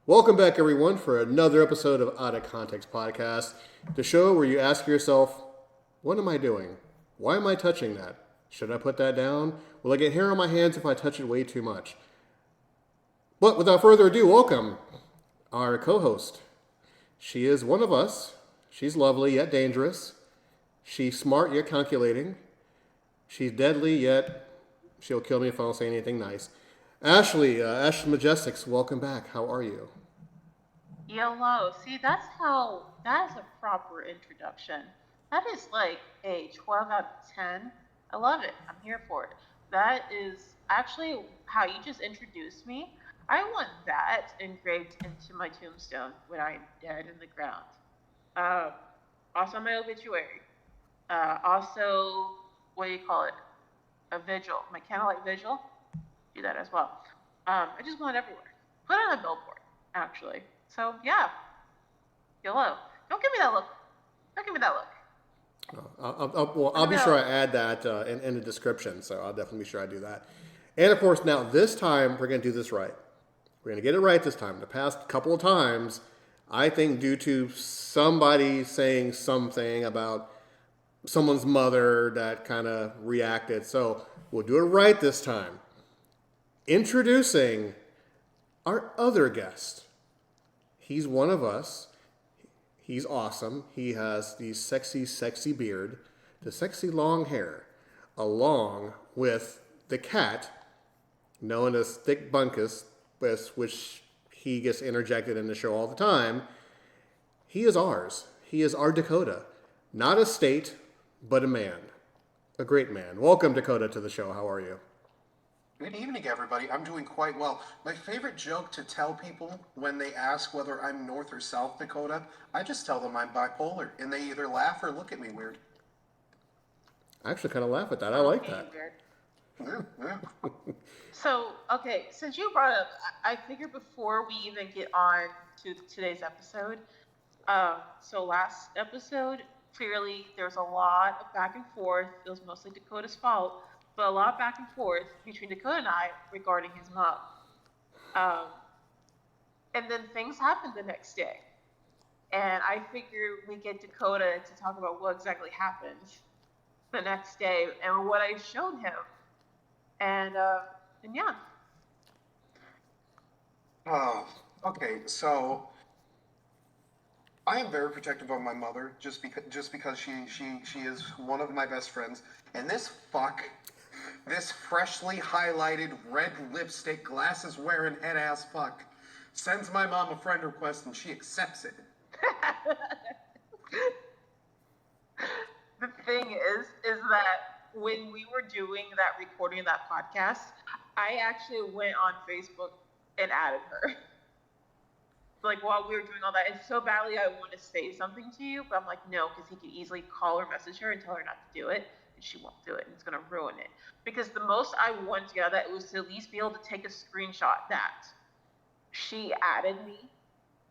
Welcome back, everyone, for another episode of Out of Context Podcast, the show where you ask yourself, what am I doing? Why am I touching that? Should I put that down? Will I get hair on my hands if I touch it way too much? But without further ado, welcome our co host. She is one of us. She's lovely yet dangerous. She's smart yet calculating. She's deadly yet she'll kill me if I don't say anything nice. Ashley Majestics, welcome back. How are you? Yellow. See, that's a proper introduction. That is like a 12 out of 10. I love it. I'm here for it. That is actually how you just introduced me. I want that engraved into my tombstone when I'm dead in the ground. Uh, Also, my obituary. Also, what do you call it? A vigil. My candlelight vigil. Do that as well. I just want it everywhere. Put it on a billboard, actually. So, yeah. Yellow. Don't give me that look. Don't give me that look. I'll be sure I add that in the description, so I'll definitely be sure I do that. And of course, now this time we're going to do this right. We're going to get it right this time. The past couple of times, I think due to somebody saying something about someone's mother that kind of reacted. So we'll do it right this time. Introducing our other guest. He's one of us. He's awesome. He has the sexy beard, the sexy long hair, along with the cat known as Thick Bunkus, which he gets interjected in the show all the time. He is ours. He is our Dakota. Not a state, but a man. A great man. Welcome, Dakota, to the show. How are you? Good evening, everybody. I'm doing quite well. My favorite joke to tell people when they ask whether I'm North or South Dakota, I just tell them I'm bipolar, and they either laugh or look at me weird. I actually kind of laugh at that. I like that. Weird. So, okay, since you brought up, I figured before we even get on to today's episode, so last episode, clearly there was a lot of back and forth. It was mostly Dakota's fault, but a lot of back and forth between Dakota and I regarding his mom. Um, and then things happened the next day. And I figure we get Dakota to talk about what exactly happened the next day and what I showed him. And yeah. Oh, okay. So I am very protective of my mother, just because she is one of my best friends, and this freshly highlighted red lipstick, glasses wearing head ass fuck, sends my mom a friend request and she accepts it. The thing is that when we were doing that recording of that podcast, I actually went on Facebook and added her. Like while we were doing all that, and so badly I want to say something to you, but I'm like, no, because he could easily call or message her and tell her not to do it, and she won't do it, and it's gonna ruin it. Because the most I wanted to get out of that was to at least be able to take a screenshot that she added me,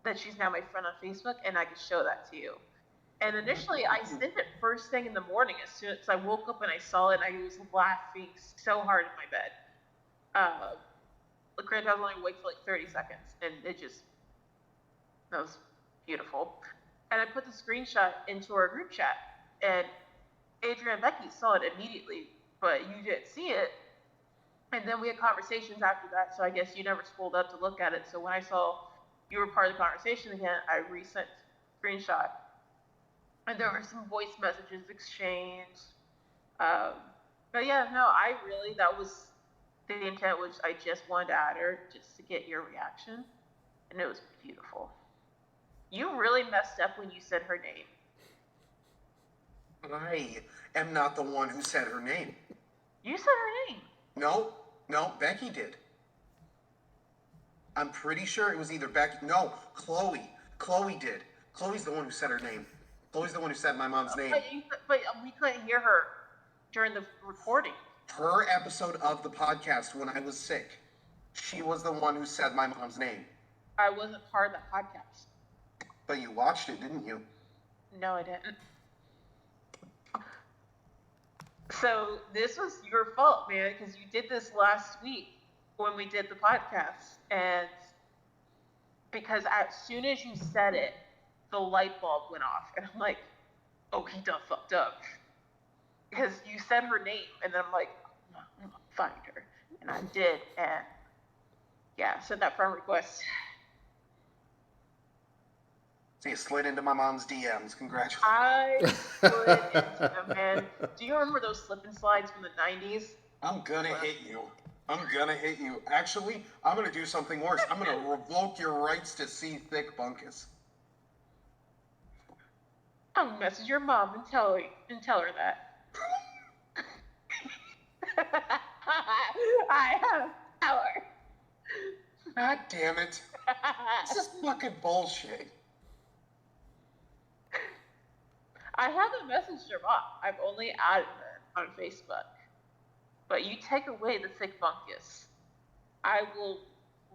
that she's now my friend on Facebook, and I could show that to you. And initially, I sent it first thing in the morning. As soon as I woke up and I saw it, I was laughing so hard in my bed. Granted, I was only awake for like 30 seconds, and that was beautiful. And I put the screenshot into our group chat, and Adrian and Becky saw it immediately, but you didn't see it. And then we had conversations after that, so I guess you never scrolled up to look at it. So when I saw you were part of the conversation again, I resent screenshot. And there were some voice messages exchanged. But yeah, no, that was the intent, was I just wanted to add her just to get your reaction. And it was beautiful. You really messed up when you said her name. I am not the one who said her name. You said her name. No, Becky did. I'm pretty sure it was either Becky. No, Chloe. Chloe did. Chloe's the one who said her name. Chloe's the one who said my mom's name. But we couldn't hear her during the recording. Her episode of the podcast when I was sick, she was the one who said my mom's name. I wasn't part of that podcast. But you watched it, didn't you? No, I didn't. So this was your fault, man, because you did this last week when we did the podcast, and because as soon as you said it, the light bulb went off, and I'm like, oh, he done fucked up. Because you said her name, and then I'm like, I'm gonna find her. And I did, and yeah, sent that friend request. So you slid into my mom's DMs. Congratulations. I slid into them, man. Do you remember those slip and slides from the 90s? I'm gonna hit you. I'm gonna hit you. Actually, I'm gonna do something worse. I'm gonna revoke your rights to see Thick Bunkus. I'm gonna message your mom and tell her that. I have power. God damn it. This is fucking bullshit. I haven't messaged her mom. I've only added her on Facebook. But you take away the Thick Bunkus, I will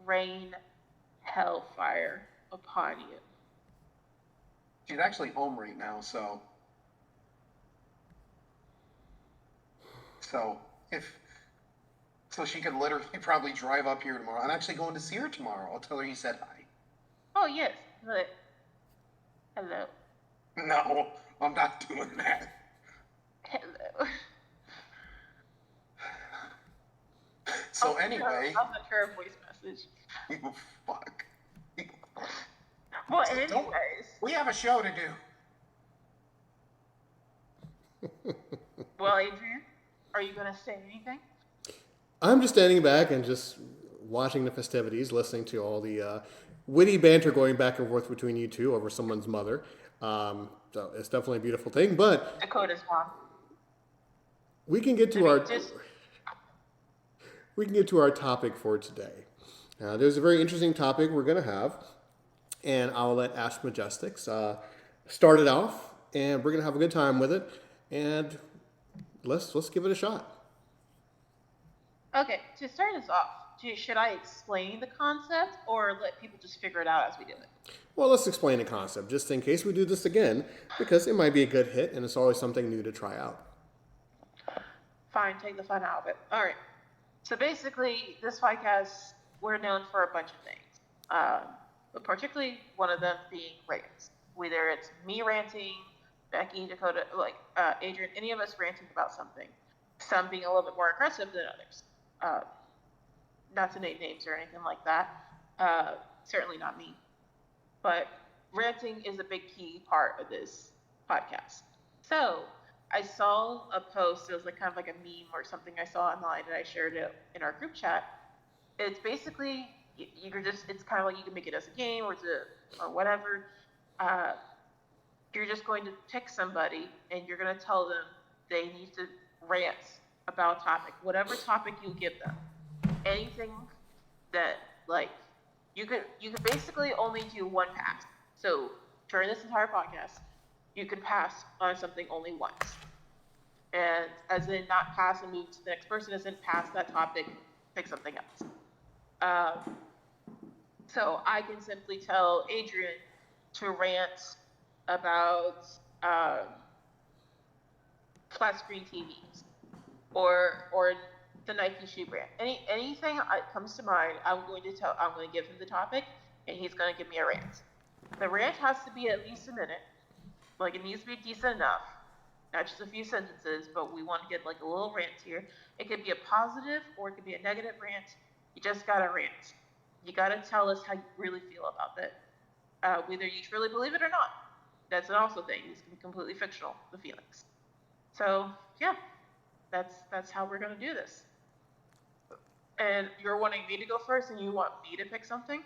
rain hellfire upon you. She's actually home right now, so she could literally probably drive up here tomorrow. I'm actually going to see her tomorrow. I'll tell her you said hi. Oh yes, but hello. No, I'm not doing that. Hello. So anyway, I'll send her a voice message. you fuck. Well, So anyways. we have a show to do. Well, Adrian, are you gonna say anything? I'm just standing back and just watching the festivities, listening to all the witty banter going back and forth between you two over someone's mother. So it's definitely a beautiful thing. But Dakota's mom. we can get to our topic for today. There's a very interesting topic we're going to have, and I'll let Ash Majestics start it off, and we're going to have a good time with it, and let's give it a shot. Okay, to start us off, should I explain the concept or let people just figure it out as we do it? Well, let's explain the concept, just in case we do this again, because it might be a good hit, and it's always something new to try out. Fine, take the fun out of it. All right. So basically, this podcast, we're known for a bunch of things, but particularly one of them being rants. Whether it's me ranting, Becky, Dakota, Adrian, any of us ranting about something. Some being a little bit more aggressive than others. Not to name names or anything like that. Certainly not me. But ranting is a big key part of this podcast. So I saw a post. It was kind of like a meme or something I saw online, and I shared it in our group chat. It's basically it's kind of like you can make it as a game or whatever. You're just going to pick somebody, and you're going to tell them they need to rant about a topic, whatever topic you give them. Anything that you could basically only do one pass. So during this entire podcast, you could pass on something only once. And as in not pass and move to the next person, as in pass that topic, pick something else. So I can simply tell Adrian to rant about flat screen TVs or the Nike shoe brand. Anything that comes to mind, I'm going to give him the topic, and he's going to give me a rant. The rant has to be at least a minute. It needs to be decent enough. Not just a few sentences, but we want to get a little rant here. It could be a positive or it could be a negative rant. You just got to rant. You got to tell us how you really feel about it. Whether you truly believe it or not. That's an also thing. It's completely fictional, the feelings. So, yeah. That's how we're going to do this. And you're wanting me to go first, and you want me to pick something?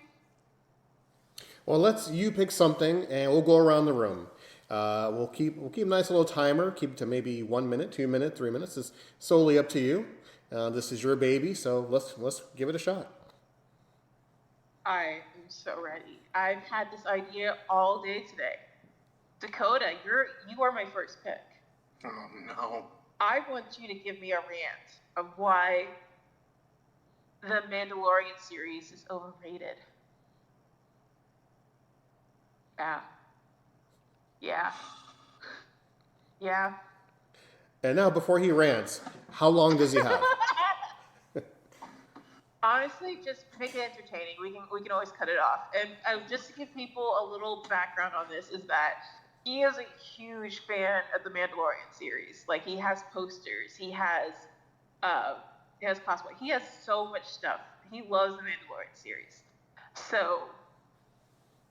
Well, you pick something, and we'll go around the room. We'll keep a nice little timer. Keep it to maybe 1 minute, 2 minutes, 3 minutes. It's solely up to you. This is your baby, so let's give it a shot. I am so ready. I've had this idea all day today. Dakota, you are my first pick. Oh no. I want you to give me a rant of why the Mandalorian series is overrated. Yeah. And now, before he rants, how long does he have? Honestly, just make it entertaining. We can always cut it off. And just to give people a little background on this is that he is a huge fan of the Mandalorian series. Like he has posters, he has cosplay, he has so much stuff. He loves the Mandalorian series. So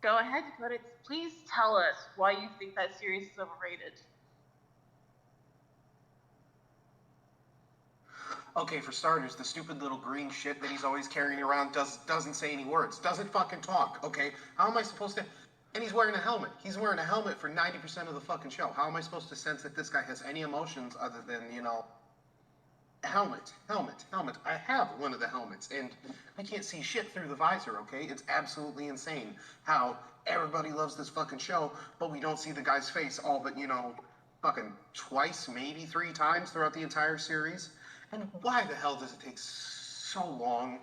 go ahead, Dakota. Please tell us why you think that series is overrated. Okay, for starters, the stupid little green shit that he's always carrying around doesn't say any words. Doesn't fucking talk, okay? How am I supposed to... And he's wearing a helmet. He's wearing a helmet for 90% of the fucking show. How am I supposed to sense that this guy has any emotions other than, helmet. I have one of the helmets, and I can't see shit through the visor, okay? It's absolutely insane how everybody loves this fucking show, but we don't see the guy's face all but, fucking twice, maybe 3 times throughout the entire series. And why the hell does it take so long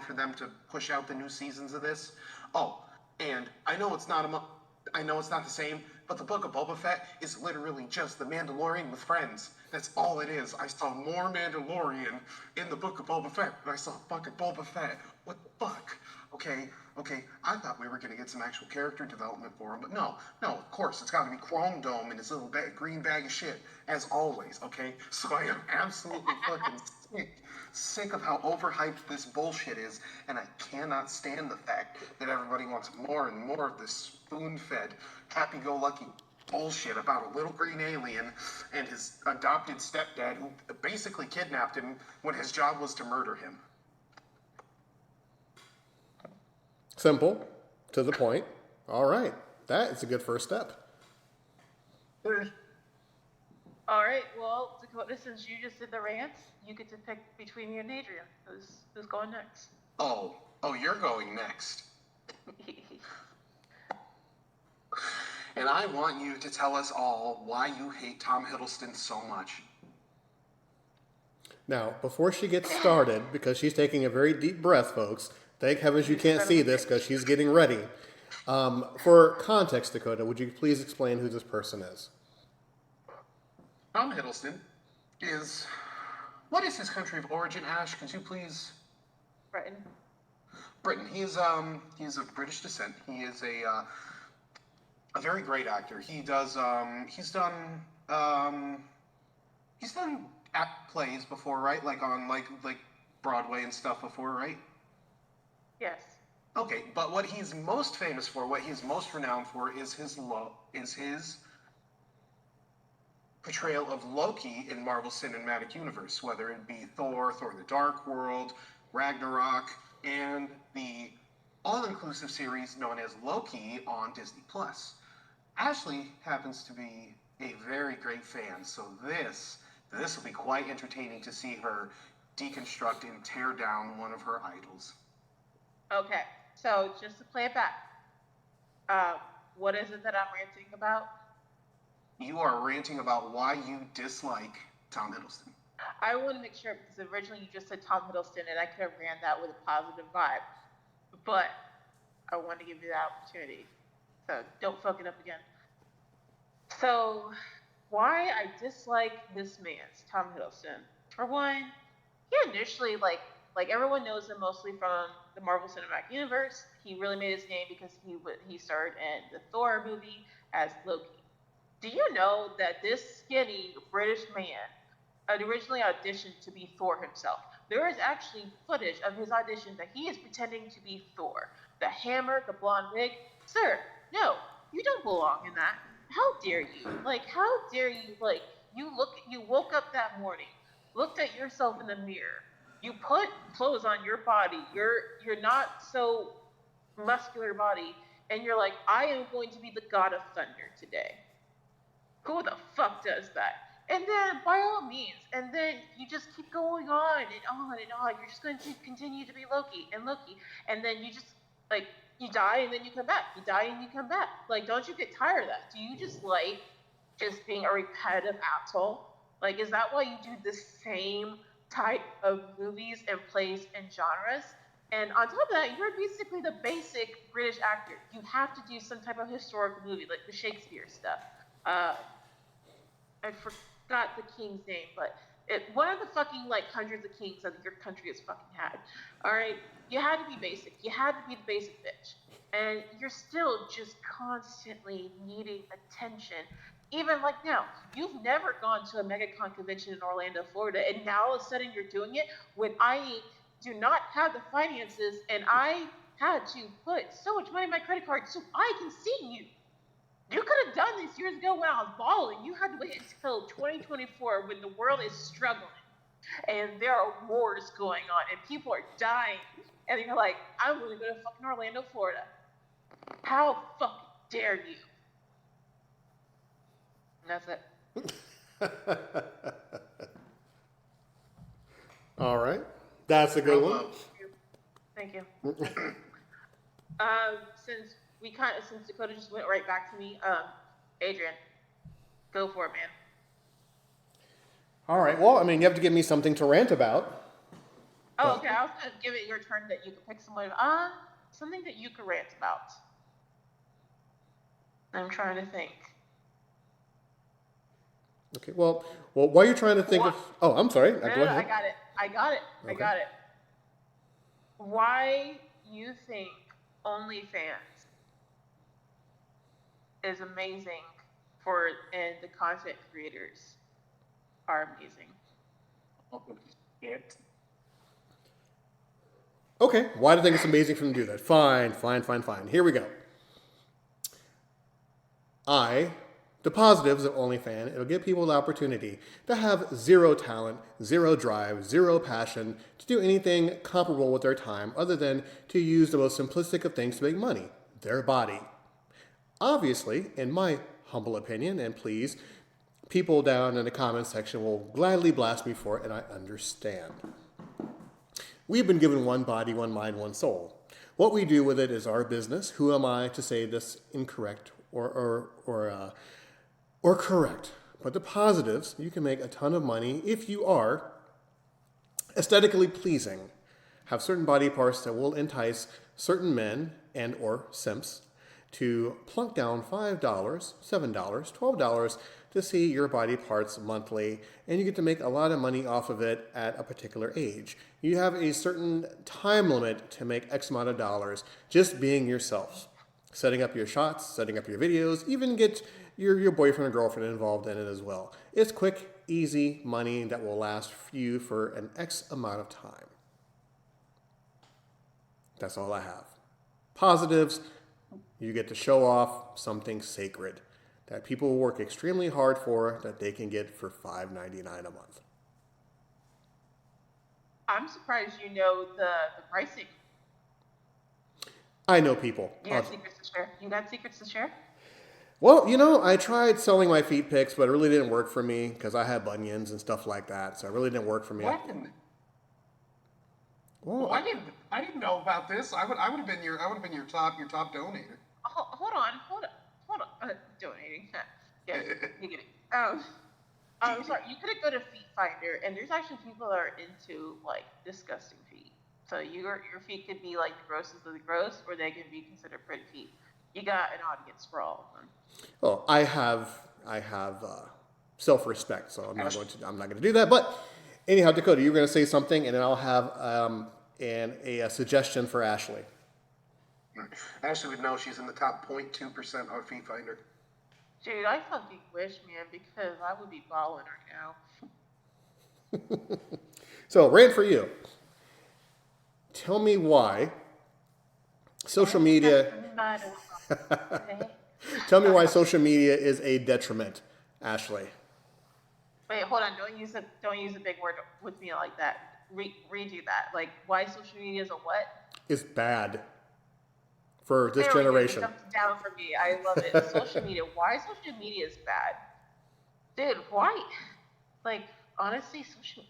for them to push out the new seasons of this? Oh, and I know it's not the same, but the Book of Boba Fett is literally just the Mandalorian with friends. That's all it is. I saw more Mandalorian in the Book of Boba Fett than I saw fucking Boba Fett. What the fuck? Okay, I thought we were gonna get some actual character development for him, but no, of course, it's gotta be Chrome Dome and his little green bag of shit, as always, okay? So I am absolutely fucking sick of how overhyped this bullshit is, and I cannot stand the fact that everybody wants more and more of this spoon-fed, happy-go-lucky bullshit about a little green alien and his adopted stepdad who basically kidnapped him when his job was to murder him. Simple, to the point. All right, that is a good first step. All right, well, Dakota, since you just did the rants, you get to pick between me and Adrian. Who's going next? Oh, you're going next. And I want you to tell us all why you hate Tom Hiddleston so much. Now, before she gets started, because she's taking a very deep breath, folks, thank heavens you can't see this because she's getting ready. For context, Dakota, would you please explain who this person is? Tom Hiddleston is... What is his country of origin, Ash? Could you please... Britain. He is of British descent. He is a very great actor. He's done act plays before, right? Like on like Broadway and stuff before, right? Yes. Okay, but what he's most famous for, what he's most renowned for, is his portrayal of Loki in Marvel's Cinematic Universe, whether it be Thor the Dark World, Ragnarok, and the all-inclusive series known as Loki on Disney+. Ashley happens to be a very great fan, so this will be quite entertaining to see her deconstruct and tear down one of her idols. Okay, so just to play it back, what is it that I'm ranting about? You are ranting about why you dislike Tom Hiddleston. I want to make sure, because originally you just said Tom Hiddleston, and I could have ran that with a positive vibe, but I want to give you that opportunity, so don't fuck it up again. So, why I dislike this man's Tom Hiddleston? For one, he initially, like everyone knows him mostly from the Marvel Cinematic Universe. He really made his name because he starred in the Thor movie as Loki. Do you know that this skinny British man originally auditioned to be Thor himself? There is actually footage of his audition that he is pretending to be Thor. The hammer, the blonde wig. Sir, no, you don't belong in that. How dare you? How dare you? You woke up that morning, looked at yourself in the mirror. You put clothes on your body. You're not so muscular body, and you're like, I am going to be the god of thunder today. Who the fuck does that? And then, by all means, and then you just keep going on and on and on. You're just going to continue to be Loki, and then you just, you die and then you come back. You die and you come back. Don't you get tired of that? Do you just like just being a repetitive asshole? Is that why you do the same type of movies and plays and genres? And on top of that, you're basically the basic British actor. You have to do some type of historical movie, like the Shakespeare stuff. I forgot the king's name, but One of the fucking like hundreds of kings that your country has fucking had. All right, you had to be basic. You had to be the basic bitch, and you're still just constantly needing attention. Even like now, you've never gone to a MegaCon convention in Orlando, Florida, and now all of a sudden you're doing it when I do not have the finances and I had to put so much money in my credit card so I can see you. You could have done this years ago when I was balling. You had to wait until 2024 when the world is struggling and there are wars going on and people are dying. And you're like, I'm going to go to fucking Orlando, Florida. How fucking dare you? And that's it. All right. That's a good one. Thank you. Since Dakota just went right back to me, Adrian, go for it, man. All right. Well, I mean, you have to give me something to rant about. Oh, okay. I was gonna give it your turn that you could pick someone. Something that you could rant about. I'm trying to think. Okay. Well, while you're trying to think of, I'm sorry. No, go ahead. I got it. Why you think OnlyFans is amazing and the content creators are amazing? Okay. Why do you think it's amazing for them to do that? Fine. Here we go. The positives of OnlyFans, it'll give people the opportunity to have zero talent, zero drive, zero passion to do anything comparable with their time other than to use the most simplistic of things to make money, their body. Obviously, in my humble opinion, and please, people down in the comments section will gladly blast me for it, and I understand. We've been given one body, one mind, one soul. What we do with it is our business. Who am I to say this incorrect or correct? But the positives, you can make a ton of money if you are aesthetically pleasing, have certain body parts that will entice certain men and or simps to plunk down $5, $7, $12 to see your body parts monthly, and you get to make a lot of money off of it at a particular age. You have a certain time limit to make X amount of dollars just being yourself. Setting up your shots, setting up your videos, even get your boyfriend or girlfriend involved in it as well. It's quick, easy money that will last you for an X amount of time. That's all I have. Positives, you get to show off something sacred that people will work extremely hard for that they can get for $5.99 a month. I'm surprised you know the pricing. I know people. You got secrets to share? Well, I tried selling my feet pics, but it really didn't work for me because I had bunions and stuff like that. So it really didn't work for me. Well, I didn't know about this. I would have been your top donator. Hold on. Donating. Yeah, you get it. Sorry. You could go to Feet Finder, and there's actually people that are into like disgusting feet. So your feet could be like the grossest of the gross, or they can be considered pretty feet. You got an audience for all of them. Well, I have self-respect, so I'm not going to do that. But anyhow, Dakota, you were going to say something, and then I'll have a suggestion for Ashley. Ashley would know she's in the top 0.2% of Feet Finder. Dude, I fucking wish, man, because I would be balling right now. So, rant for you. Tell me why social media. Tell me why social media is a detriment, Ashley. Wait, hold on. Don't use a big word with me like that. Redo that. Like, why social media is a what? It's bad for this generation. Jumped down for me. I love it. Social media. Why social media is bad? Dude, why? Like, honestly, social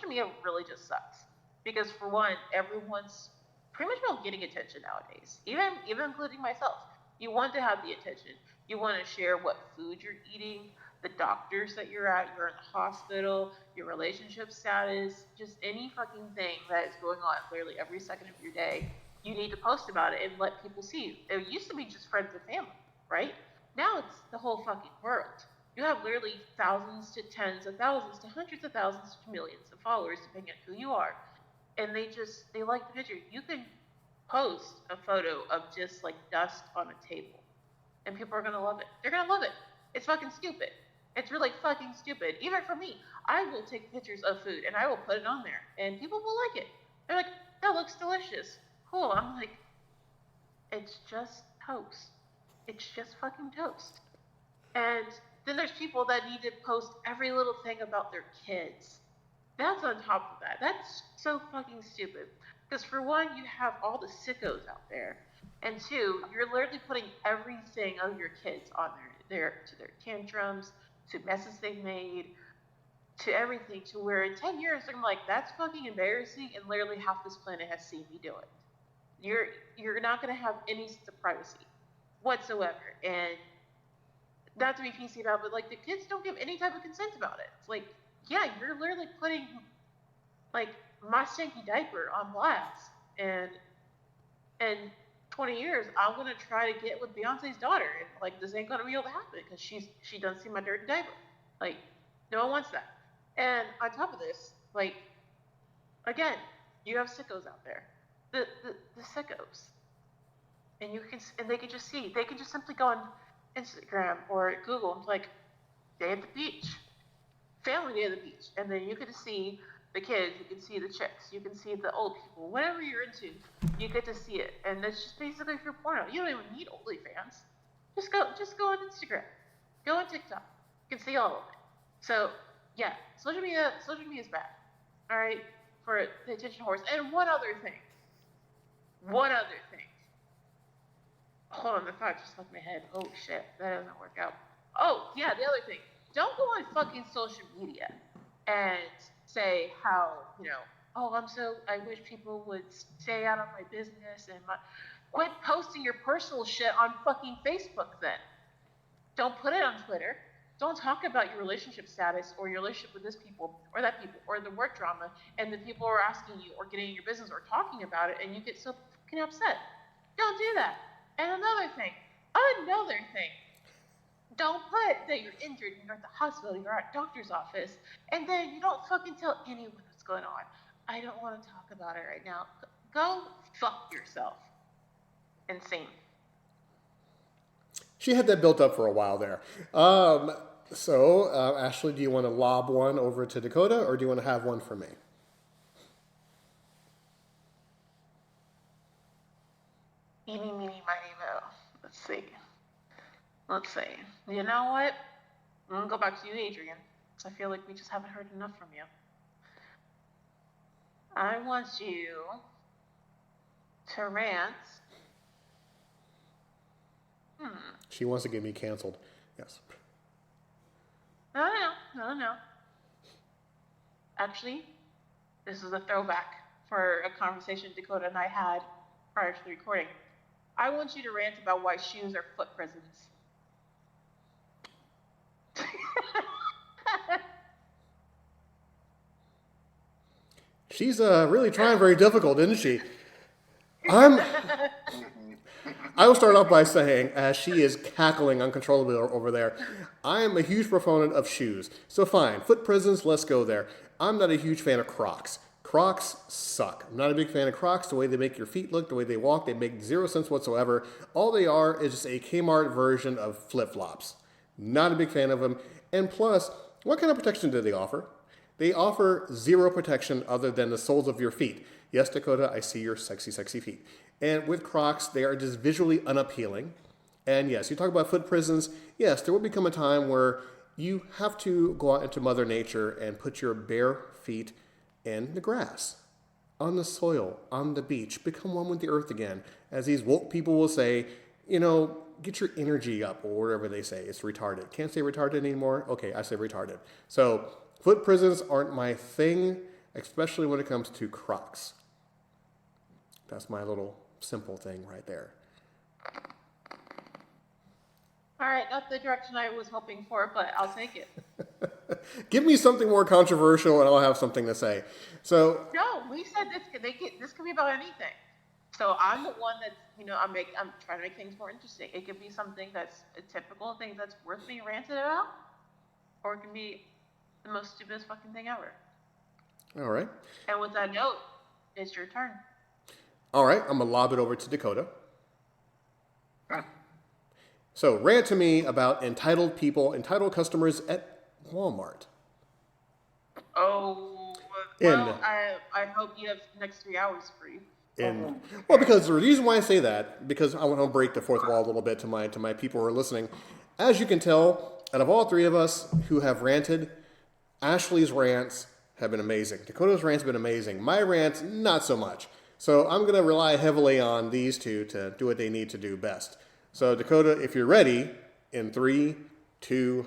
media really just sucks. Because for one, everyone's pretty much about getting attention nowadays. Even including myself. You want to have the attention. You want to share what food you're eating, the doctors that you're at, you're in the hospital, your relationship status, just any fucking thing that is going on literally every second of your day. You need to post about it and let people see you. It used to be just friends and family, right? Now it's the whole fucking world. You have literally thousands to tens of thousands to hundreds of thousands to millions of followers, depending on who you are. And they like the picture. You can post a photo of just like dust on a table, and people are gonna love it. They're gonna love it. It's fucking stupid. It's really fucking stupid. Even for me, I will take pictures of food and I will put it on there, and people will like it. They're like, that looks delicious. Cool. I'm like, it's just toast. It's just fucking toast. And then there's people that need to post every little thing about their kids. That's on top of that. That's so fucking stupid. Because for one, you have all the sickos out there. And two, you're literally putting everything of your kids on there to their tantrums, to messes they've made, to everything, to where in 10 years, I'm like, that's fucking embarrassing, and literally half this planet has seen me do it. You're not going to have any sense of privacy whatsoever. And not to be PC about it, but like the kids don't give any type of consent about it. It's like, yeah, you're literally putting like my stinky diaper on blast, and 20 years I'm gonna try to get with Beyonce's daughter, and like this ain't gonna be able to happen because she doesn't see my dirty diaper. Like, no one wants that. And on top of this, like, again, you have sickos out there, the sickos, and they can just simply go on Instagram or Google and like, day at the beach, family day at the beach, and then you can see the kids, you can see the chicks, you can see the old people, whatever you're into, you get to see it. And it's just basically for porno. You don't even need OnlyFans. Just go on Instagram, go on TikTok. You can see all of it. So yeah, social media is bad. All right, for the attention horse. And one other thing. Hold on, the thought just left my head. Oh shit, that doesn't work out. Oh yeah, the other thing. Don't go on fucking social media and say how, I wish people would stay out of my business and quit posting your personal shit on fucking Facebook then. Don't put it on Twitter. Don't talk about your relationship status or your relationship with this people or that people or the work drama, and the people are asking you or getting in your business or talking about it, and you get so fucking upset. Don't do that. And another thing, don't put that you're injured and you're at the hospital, you're at a doctor's office, and then you don't fucking tell anyone what's going on. I don't want to talk about it right now. Go fuck yourself. Insane. She had that built up for a while there. Ashley, do you want to lob one over to Dakota, or do you want to have one for me? Eeny, meeny, miny, mo. Let's see. You know what? I'm going to go back to you, Adrian, because I feel like we just haven't heard enough from you. I want you to rant. She wants to get me canceled. Yes. No. Actually, this is a throwback for a conversation Dakota and I had prior to the recording. I want you to rant about why shoes are foot prisons. She's really trying very difficult, isn't she? I will start off by saying, as she is cackling uncontrollably over there, I am a huge proponent of shoes. So fine, foot prisons, let's go there. I'm not a huge fan of Crocs. Crocs suck. I'm not a big fan of Crocs. The way they make your feet look, the way they walk, they make zero sense whatsoever. All they are is just a Kmart version of flip-flops. Not a big fan of them. And plus, what kind of protection do they offer? They offer zero protection other than the soles of your feet. Yes, Dakota, I see your sexy, sexy feet. And with Crocs, they are just visually unappealing. And yes, you talk about foot prisons. Yes, there will become a time where you have to go out into Mother Nature and put your bare feet in the grass, on the soil, on the beach. Become one with the earth again. As these woke people will say, get your energy up, or whatever they say. It's retarded. Can't say retarded anymore? Okay, I say retarded. So, foot prisons aren't my thing, especially when it comes to Crocs. That's my little simple thing right there. All right, not the direction I was hoping for, but I'll take it. Give me something more controversial, and I'll have something to say. So no, we said this could be about anything. So I'm the one that's I'm trying to make things more interesting. It could be something that's a typical thing that's worth being ranted about, or it can be the most stupidest fucking thing ever. All right. And with that note, it's your turn. All right, I'm going to lob it over to Dakota. Huh. So, rant to me about entitled people, entitled customers at Walmart. Oh, well, I hope you have the next 3 hours free. Well, because the reason why I say that, because I want to break the fourth wall a little bit to my people who are listening. As you can tell, out of all three of us who have ranted, Ashley's rants have been amazing. Dakota's rants have been amazing. My rants, not so much. So I'm going to rely heavily on these two to do what they need to do best. So Dakota, if you're ready, in 3, 2.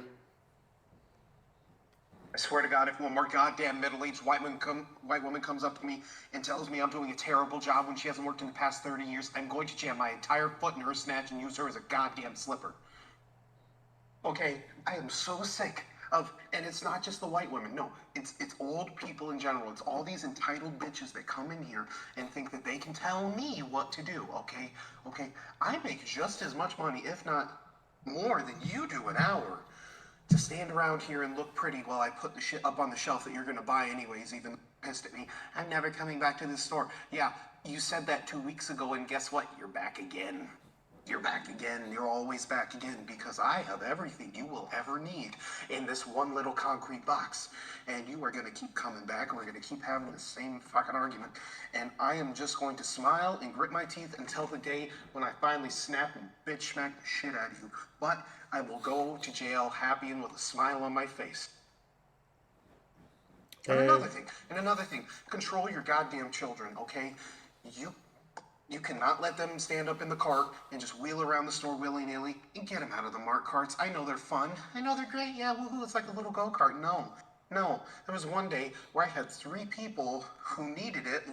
I swear to God, if one more goddamn middle-aged white woman comes up to me and tells me I'm doing a terrible job when she hasn't worked in the past 30 years, I'm going to jam my entire foot in her snatch and use her as a goddamn slipper. Okay, I am so sick of, and it's not just the white women, no, it's old people in general. It's all these entitled bitches that come in here and think that they can tell me what to do, okay? I make just as much money, if not more, than you do an hour to stand around here and look pretty while I put the shit up on the shelf that you're gonna buy anyways, even pissed at me. I'm never coming back to this store. Yeah, you said that 2 weeks ago, and guess what? You're back again. You're back again. You're always back again because I have everything you will ever need in this one little concrete box. And you are going to keep coming back and we're going to keep having the same fucking argument. And I am just going to smile and grit my teeth until the day when I finally snap and bitch smack the shit out of you. But I will go to jail happy and with a smile on my face. And another thing, control your goddamn children, okay? You cannot let them stand up in the cart and just wheel around the store willy-nilly and get them out of the Mart carts. I know they're fun. I know they're great. Yeah, woohoo, it's like a little go-kart. No. There was one day where I had 3 people who needed it.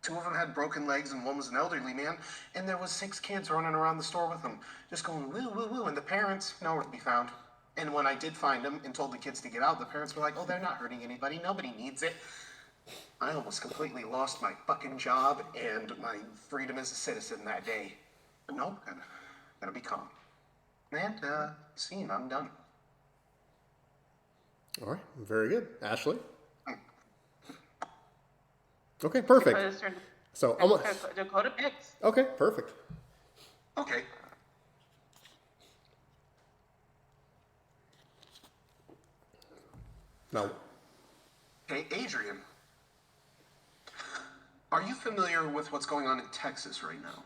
2 of them had broken legs and one was an elderly man. And there was 6 kids running around the store with them, just going woo, woo, woo. And the parents, nowhere to be found. And when I did find them and told the kids to get out, the parents were like, oh, they're not hurting anybody. Nobody needs it. I almost completely lost my fucking job and my freedom as a citizen that day. But no, gotta be calm. And, scene, I'm done. All right, very good. Ashley? Okay, perfect. So, Dakota picks. Okay, perfect. Okay. Now, hey, Adrian. Are you familiar with what's going on in Texas right now?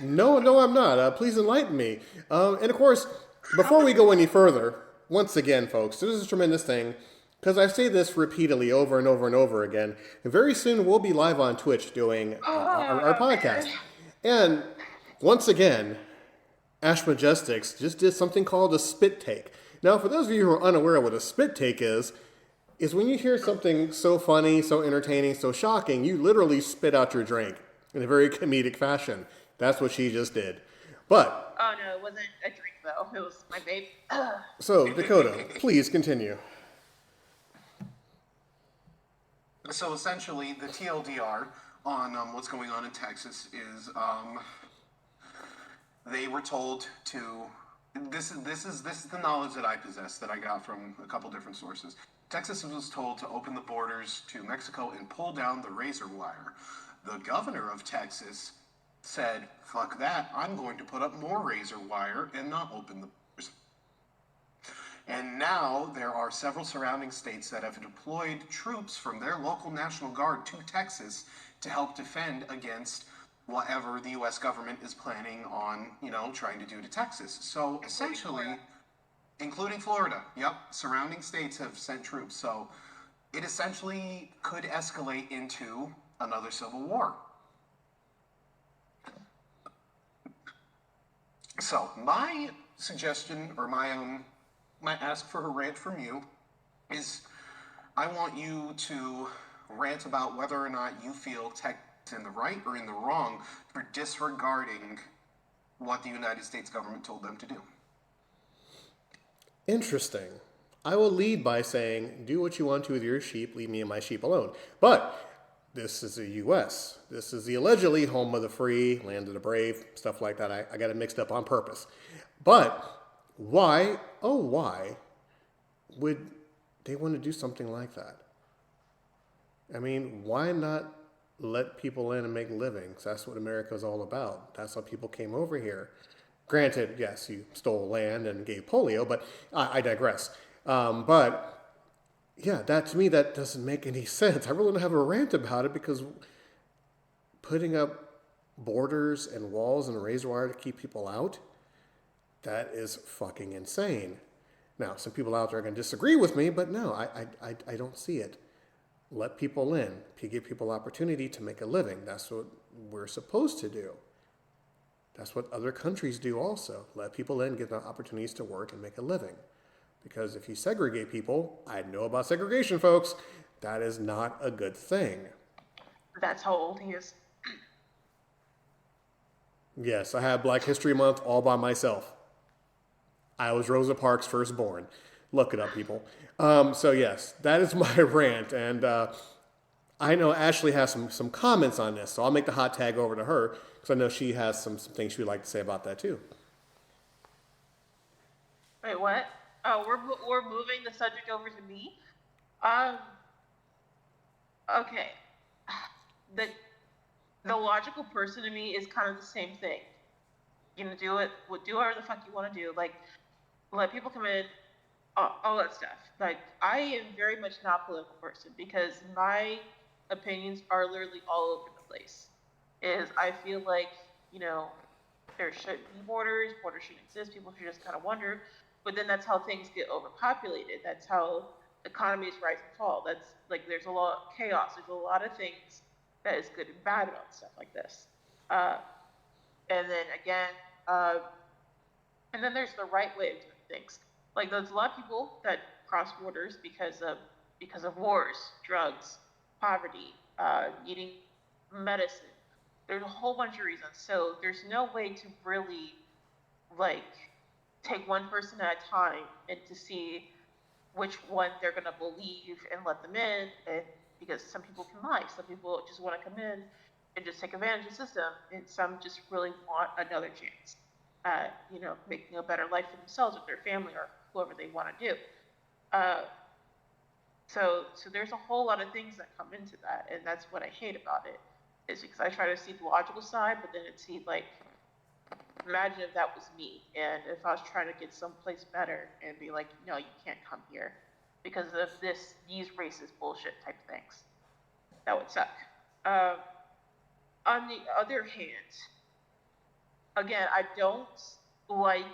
No, I'm not. Please enlighten me. And of course, before we go any further, once again, folks, this is a tremendous thing, because I say this repeatedly over and over and over again. And very soon we'll be live on Twitch doing our podcast. And once again, Ash Majestics just did something called a spit take. Now, for those of you who are unaware of what a spit take is when you hear something so funny, so entertaining, so shocking, you literally spit out your drink in a very comedic fashion. That's what she just did. But... oh, no, it wasn't a drink, though. It was my vape. So, Dakota, please continue. So, essentially, the TLDR on what's going on in Texas is they were told to... This is the knowledge that I possess that I got from a couple different sources. Texas was told to open the borders to Mexico and pull down the razor wire. The governor of Texas said, fuck that, I'm going to put up more razor wire and not open the borders. And now there are several surrounding states that have deployed troops from their local National Guard to Texas to help defend against whatever the U.S. government is planning on, trying to do to Texas. So essentially... including Florida. Yep, surrounding states have sent troops. So it essentially could escalate into another civil war. So my suggestion, or my ask for a rant from you is I want you to rant about whether or not you feel Texas in the right or in the wrong for disregarding what the United States government told them to do. Interesting. I will lead by saying, do what you want to with your sheep, leave me and my sheep alone. But this is the U.S. This is the allegedly home of the free, land of the brave, stuff like that. I got it mixed up on purpose. But Why, oh, why would they want to do something like that? I mean, why not let people in and make livings? That's what America's all about. That's why people came over here. Granted, yes, you stole land and gave polio, but I digress. But yeah, that to me, that doesn't make any sense. I really don't have a rant about it because putting up borders and walls and razor wire to keep people out, that is fucking insane. Now, some people out there are going to disagree with me, but no, I don't see it. Let people in, give people opportunity to make a living. That's what we're supposed to do. That's what other countries do also. Let people in, give them opportunities to work and make a living. Because if you segregate people, I know about segregation, folks, that is not a good thing. That's how old he is. Yes, I have Black History Month all by myself. I was Rosa Parks' firstborn. Look it up, people. So yes, that is my rant. And I know Ashley has some comments on this, so I'll make the hot tag over to her because I know she has some things she would like to say about that too. Wait, what? Oh, we're moving the subject over to me. Okay. The logical person to me is kind of the same thing. You know, do whatever the fuck you want to do. Like, let people come in, all that stuff. Like, I am very much not a political person because my opinions are literally all over the place. I feel like, you know, there shouldn't be borders shouldn't exist, people should just kind of wonder, but then that's how things get overpopulated. That's how economies rise and fall. That's like, there's a lot of chaos, there's a lot of things that is good and bad about stuff like this. And then again, and then there's the right way of doing things. Like, there's a lot of people that cross borders because of wars, drugs, poverty, needing medicine. There's a whole bunch of reasons. So there's no way to really, like, take one person at a time and to see which one they're going to believe and let them in. And because some people can lie, some people just want to come in and just take advantage of the system, and some just really want another chance at, you know, making a better life for themselves or their family or whoever they want to do. So there's a whole lot of things that come into that, and that's what I hate about it, is because I try to see the logical side, but then it seemed like, imagine if that was me, and if I was trying to get someplace better and be like, no, you can't come here because of these racist bullshit type things. That would suck. On the other hand, again, I don't like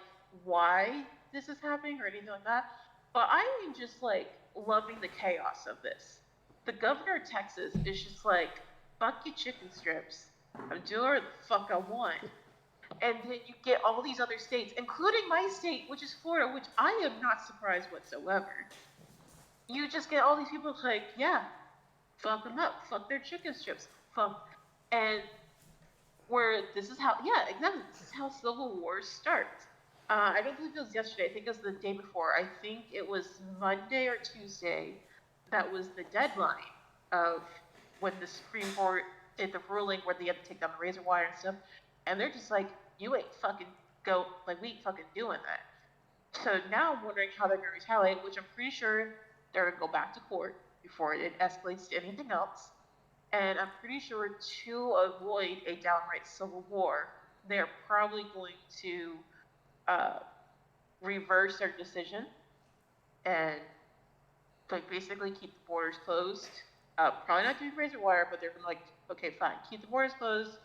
why this is happening or anything like that, but I am just like loving the chaos of this. The governor of Texas is just like, fuck your chicken strips, I'm doing whatever the fuck I want. And then you get all these other states, including my state, which is Florida, which I am not surprised whatsoever. You just get all these people like, yeah, fuck them up, fuck their chicken strips, fuck. And where this is how, yeah, exactly, this is how civil wars start. I don't believe it was yesterday, I think it was the day before. I think it was Monday or Tuesday that was the deadline of when the Supreme Court did the ruling where they had to take down the razor wire and stuff. And they're just like, you ain't fucking we ain't fucking doing that. So now I'm wondering how they're going to retaliate, which I'm pretty sure they're going to go back to court before it escalates to anything else. And I'm pretty sure to avoid a downright civil war, they're probably going to reverse their decision and like basically keep the borders closed. Probably not doing razor wire, but they're going to like, okay, fine, keep the borders closed,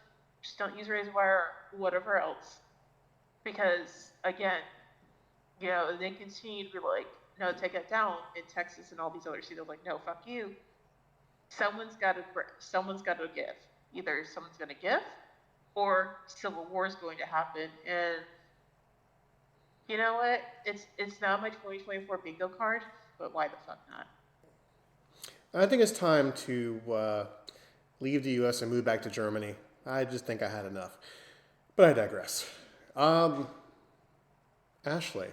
just don't use razor wire or whatever else. Because again, you know, they continue to be like, no, take it down in Texas and all these other states. They're like, no, fuck you. Someone's got to give. Either someone's going to give, or civil war is going to happen. And you know what? It's not my 2024 bingo card, but why the fuck not? I think it's time to leave the U.S. and move back to Germany. I just think I had enough. But I digress. Ashley,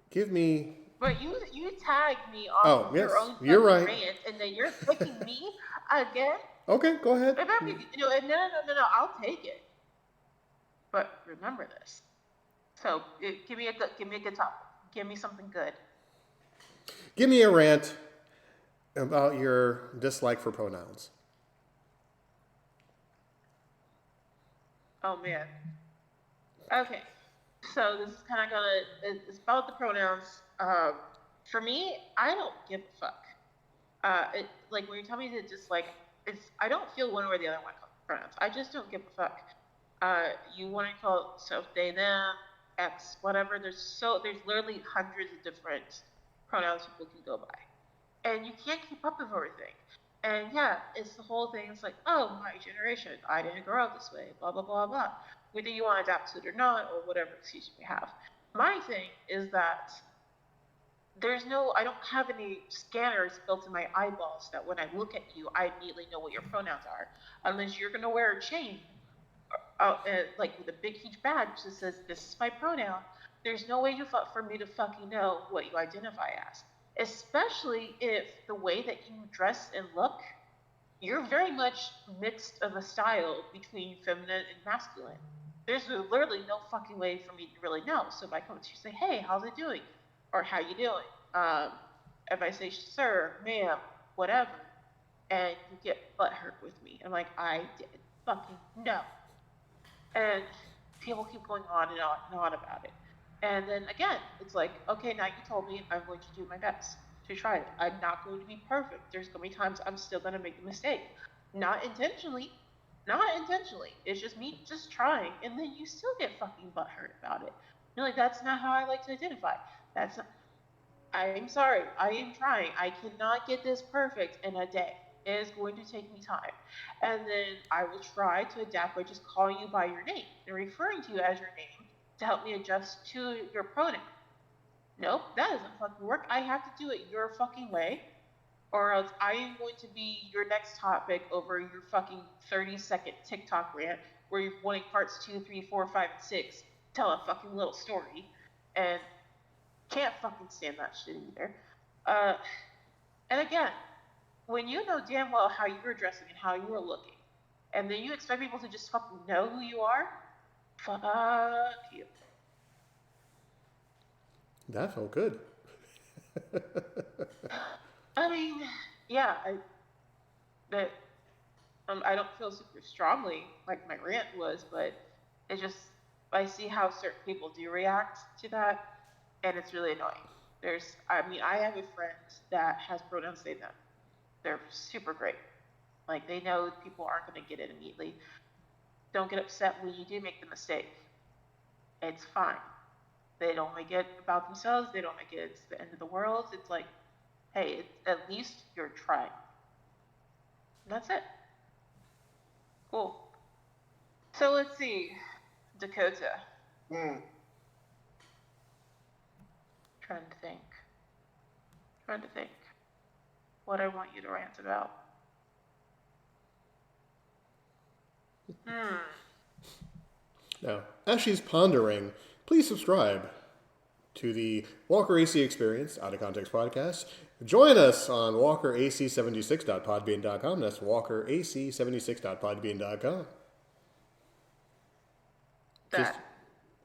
give me... But you tagged me off of yes, your own you're right. rant, and then you're picking me again? Okay, go ahead. No, I'll take it. But remember this. So give me a good topic. Give me something good. Give me a rant about your dislike for pronouns. Oh man. Okay. So this is kind of it's about the pronouns. For me, I don't give a fuck. Like when you tell me to dislike, I don't feel one way or the other when it comes to pronouns. I just don't give a fuck. You want to call it self, they, them, X, whatever. There's literally hundreds of different pronouns people can go by, and you can't keep up with everything. And yeah, it's the whole thing. It's like, oh, my generation, I didn't grow up this way, blah blah blah blah. Whether you want to adapt to it or not, or whatever excuse you may have. My thing is that I don't have any scanners built in my eyeballs that when I look at you, I immediately know what your pronouns are. Unless you're gonna wear a chain, like with a big huge badge that says this is my pronoun. There's no way for me to fucking know what you identify as. Especially if the way that you dress and look, you're very much mixed of a style between feminine and masculine. There's literally no fucking way for me to really know. So if I come to you and say, hey, how's it doing? Or how you doing? If I say, sir, ma'am, whatever, and you get butthurt with me, I'm like, I didn't fucking know. And people keep going on and on and on about it. And then again, it's like, okay, now you told me, I'm going to do my best to try it. I'm not going to be perfect. There's going to be times I'm still going to make a mistake. Not intentionally. It's just me just trying. And then you still get fucking butthurt about it. You're like, that's not how I like to identify. I'm sorry. I am trying. I cannot get this perfect in a day. It is going to take me time. And then I will try to adapt by just calling you by your name and referring to you as your name to help me adjust to your pronoun. Nope, that doesn't fucking work. I have to do it your fucking way, or else I am going to be your next topic over your fucking 30-second TikTok rant where you're wanting parts 2, 3, 4, 5, and 6. Tell a fucking little story. And can't fucking stand that shit either. And again, when you know damn well how you're dressing and how you're looking, and then you expect people to just fucking know who you are, fuck you. That felt good. I mean, yeah, I don't feel super strongly like my rant was, but it just I see how certain people do react to that, and it's really annoying. I have a friend that has pronouns they them. They're super great. Like they know people aren't going to get it immediately. Don't get upset when you do make the mistake. It's fine. They don't make it about themselves. They don't make it it's the end of the world. It's like, hey, at least you're trying. And that's it. Cool. So let's see. Dakota. Trying to think what I want you to rant about. Now, as she's pondering, please subscribe to the Walker AC Experience Out of Context podcast. Join us on walkerac76.podbean.com. That's walkerac76.podbean.com.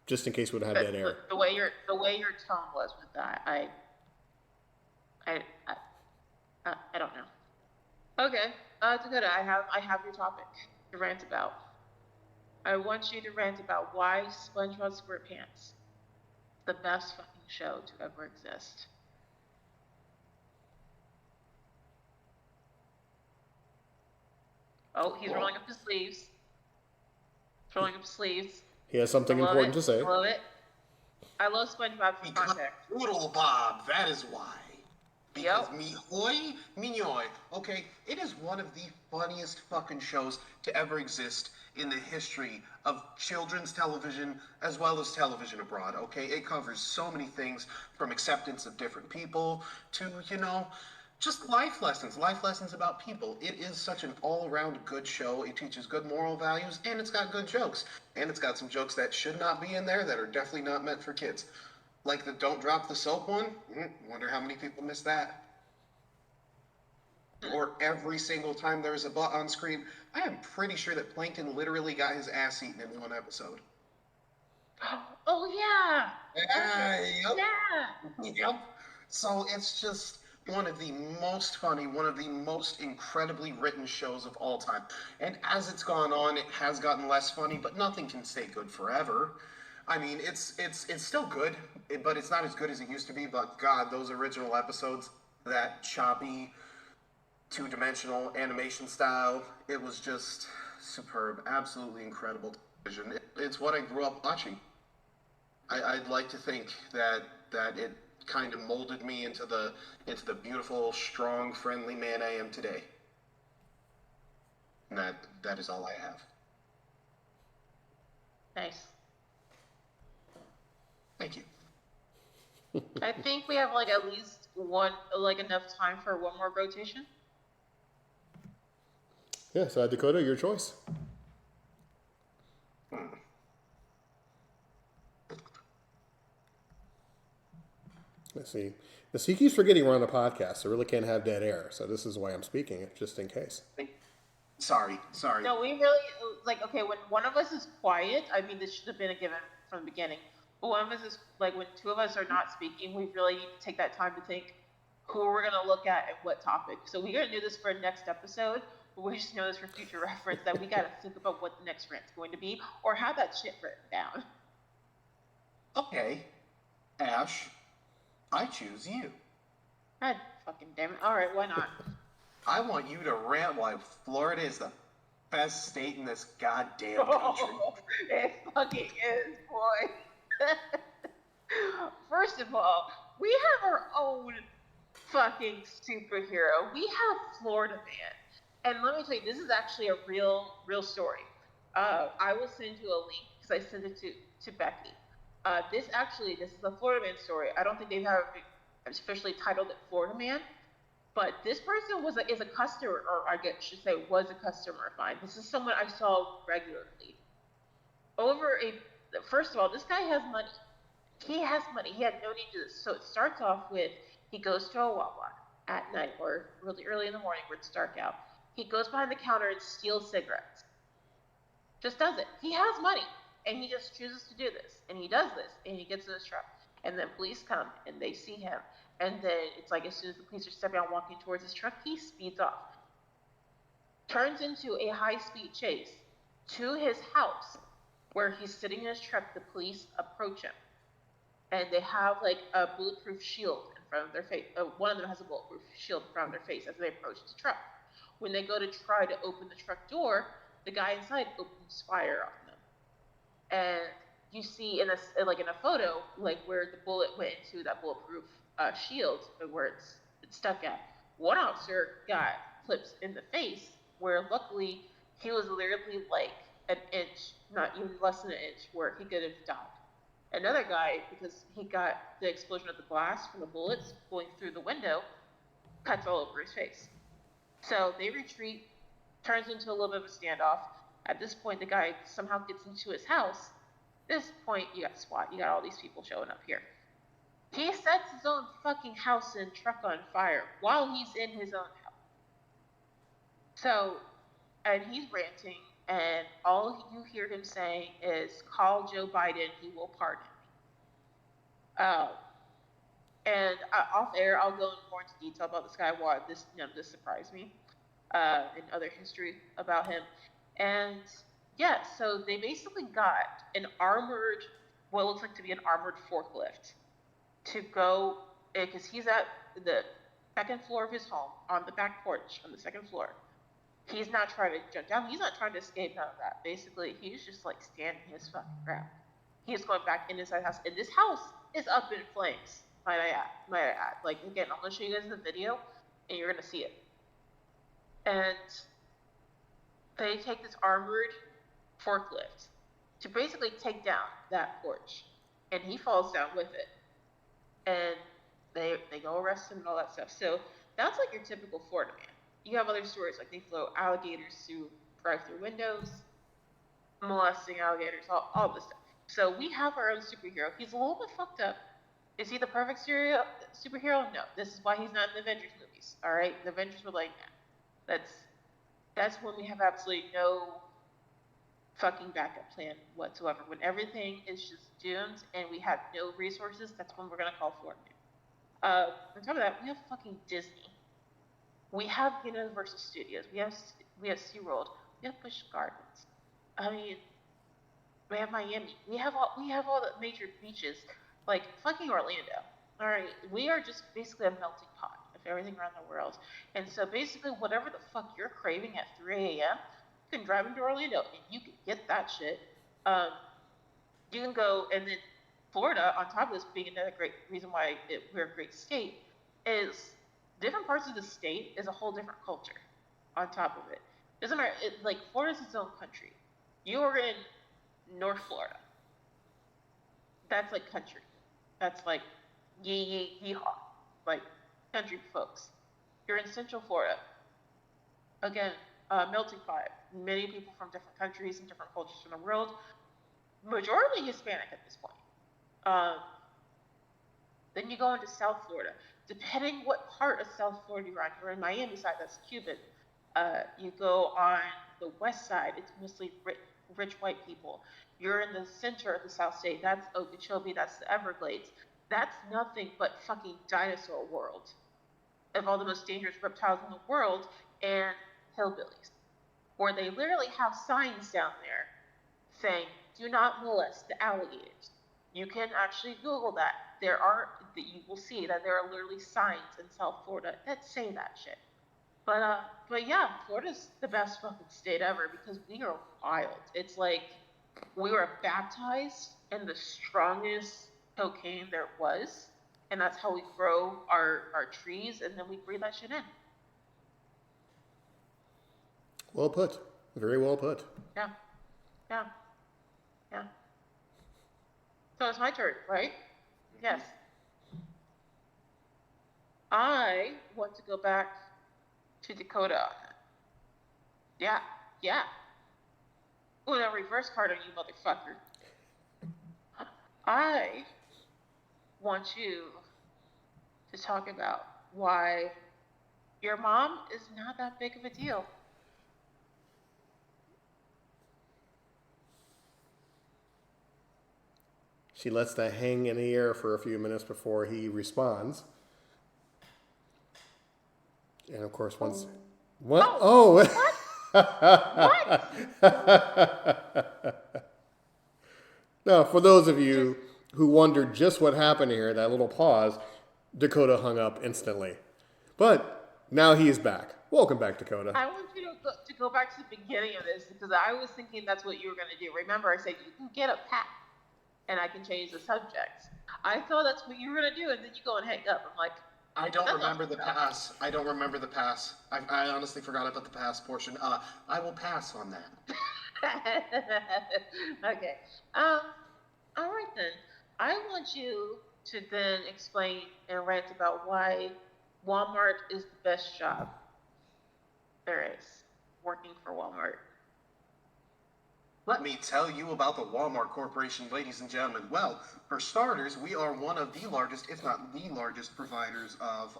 Just in case we don't have dead air. The way your tone was with that, I don't know. Okay, Dakota, I have your topic to rant about. I want you to rant about why SpongeBob SquarePants, the best fucking show to ever exist. Oh, he's rolling up his sleeves. He has something important to say. I love it. I love SpongeBob for context. Little Bob, that is why. Because Mignoy, okay, it is one of the funniest fucking shows to ever exist in the history of children's television as well as television abroad, okay? It covers so many things from acceptance of different people to, just life lessons about people. It is such an all-around good show. It teaches good moral values, and it's got good jokes. And it's got some jokes that should not be in there that are definitely not meant for kids. Like the don't drop the soap one. Wonder how many people missed that. Or every single time there's a butt on screen. I am pretty sure that Plankton literally got his ass eaten in one episode. Oh yeah. Yep. Yeah. Yep. So it's just one of the most funny, one of the most incredibly written shows of all time. And as it's gone on, it has gotten less funny, but nothing can stay good forever. I mean, it's still good, but it's not as good as it used to be. But God, those original episodes, that choppy, two-dimensional animation style, it was just superb, absolutely incredible television. It's what I grew up watching. I'd like to think that it kind of molded me into the beautiful, strong, friendly man I am today. And that is all I have. Nice. Thank you. I think we have like at least one, like enough time for one more rotation. Yeah, so Dakota, your choice. Let's see. He keeps forgetting we're on a podcast, so really can't have dead air. So this is why I'm speaking it, just in case. Sorry. No, we really like. Okay, when one of us is quiet, I mean, this should have been a given from the beginning. But one of us is like, when two of us are not speaking, we really need to take that time to think who we're gonna look at and what topic. So we're gonna do this for next episode. But we just know this for future reference that we gotta think about what the next rant's going to be, or have that shit written down. Okay, Ash, I choose you. God fucking damn it! All right, why not? I want you to rant why Florida is the best state in this goddamn country. It fucking is, boy. First of all, we have our own fucking superhero. We have Florida Man. And let me tell you, this is actually a real story. I will send you a link because I sent it to Becky. This is a Florida Man story. I don't think they've officially titled it Florida Man, but this person is a customer, or I should say was a customer of mine. This is someone I saw regularly. First of all, this guy has money. He has money. He had no need to do this. So it starts off with, he goes to a Wawa at night or really early in the morning where it's dark out. He goes behind the counter and steals cigarettes. Just does it. He has money, and he just chooses to do this. And he does this, and he gets in his truck. And then police come, and they see him. And then it's like, as soon as the police are stepping out walking towards his truck, he speeds off. Turns into a high-speed chase to his house, where he's sitting in his truck. The police approach him, and they have like a bulletproof shield in front of their face. One of them has a bulletproof shield in front of their face as they approach the truck. When they go to try to open the truck door, the guy inside opens fire on them. And you see in a photo, like where the bullet went into that bulletproof shield, where it's stuck at. One officer got clipped in the face, where luckily he was literally like an inch, not even less than an inch, where he could have died. Another guy, because he got the explosion of the glass from the bullets going through the window, cuts all over his face. So they retreat, turns into a little bit of a standoff. At this point, the guy somehow gets into his house. At this point, you got SWAT. You got all these people showing up here. He sets his own fucking house and truck on fire while he's in his own house. So, and he's ranting, and all you hear him saying is, "Call Joe Biden, he will pardon me." And off air, I'll go more into detail about this guy, why this surprised me, and other history about him. And yeah, so they basically got an armored, what looks like to be an armored forklift to go, because he's at the second floor of his home, on the back porch on the second floor. He's not trying to jump down. He's not trying to escape none of that. Basically, he's just like standing his fucking ground. He's going back inside the house, and this house is up in flames. Might I add. Like, again, I'm gonna show you guys the video, and you're gonna see it. And they take this armored forklift to basically take down that porch, and he falls down with it. And they go arrest him and all that stuff. So that's like your typical Florida man. You have other stories, like they throw alligators through drive-through windows, molesting alligators, all this stuff. So we have our own superhero. He's a little bit fucked up. Is he the perfect superhero? No. This is why he's not in the Avengers movies. All right, the Avengers were like, nah. That's when we have absolutely no fucking backup plan whatsoever. When everything is just doomed and we have no resources, that's when we're gonna call Florida. On top of that, we have fucking Disney. We have Universal Studios. We have SeaWorld. We have Busch Gardens. I mean, we have Miami. We have all the major beaches, like fucking Orlando. All right, we are just basically a melting pot of everything around the world. And so basically, whatever the fuck you're craving at 3 a.m., you can drive into Orlando and you can get that shit. You can go, and then Florida, on top of this being another great reason why we're a great state, is different parts of the state is a whole different culture. On top of it, doesn't matter. Like Florida's its own country. You are in North Florida. That's like country. That's like yeehaw, like country folks. You're in Central Florida. Again, melting pot. Many people from different countries and different cultures in the world. Majority Hispanic at this point. Then you go into South Florida. Depending what part of South Florida you're on, you're in Miami side, that's Cuban. You go on the west side, it's mostly rich white people. You're in the center of the South State, that's Okeechobee, that's the Everglades. That's nothing but fucking dinosaur world of all the most dangerous reptiles in the world and hillbillies, where they literally have signs down there saying, do not molest the alligators. You can actually Google that. You will see that there are literally signs in South Florida that say that shit. But yeah, Florida's the best fucking state ever because we are wild. It's like we were baptized in the strongest cocaine there was, and that's how we grow our trees, and then we breathe that shit in. Well put. Very well put. Yeah. So it's my turn, right? Yes. I want to go back to Dakota on that. Yeah. Uno reverse card on you, motherfucker. I want you to talk about why your mom is not that big of a deal. She lets that hang in the air for a few minutes before he responds. And of course, once... What? Oh! What? Now, for those of you who wondered just what happened here, that little pause, Dakota hung up instantly. But now he is back. Welcome back, Dakota. I want you to go back to the beginning of this because I was thinking that's what you were going to do. Remember, I said you can get a pack and I can change the subject. I thought that's what you were going to do, and then you go and hang up. I'm like, I don't remember the pass. I don't remember the pass. I honestly forgot about the pass portion. I will pass on that. Okay. All right then. I want you to then explain and rant about why Walmart is the best job there is, working for Walmart. Let me tell you about the Walmart Corporation, ladies and gentlemen. Well, for starters, we are one of the largest, if not the largest, providers of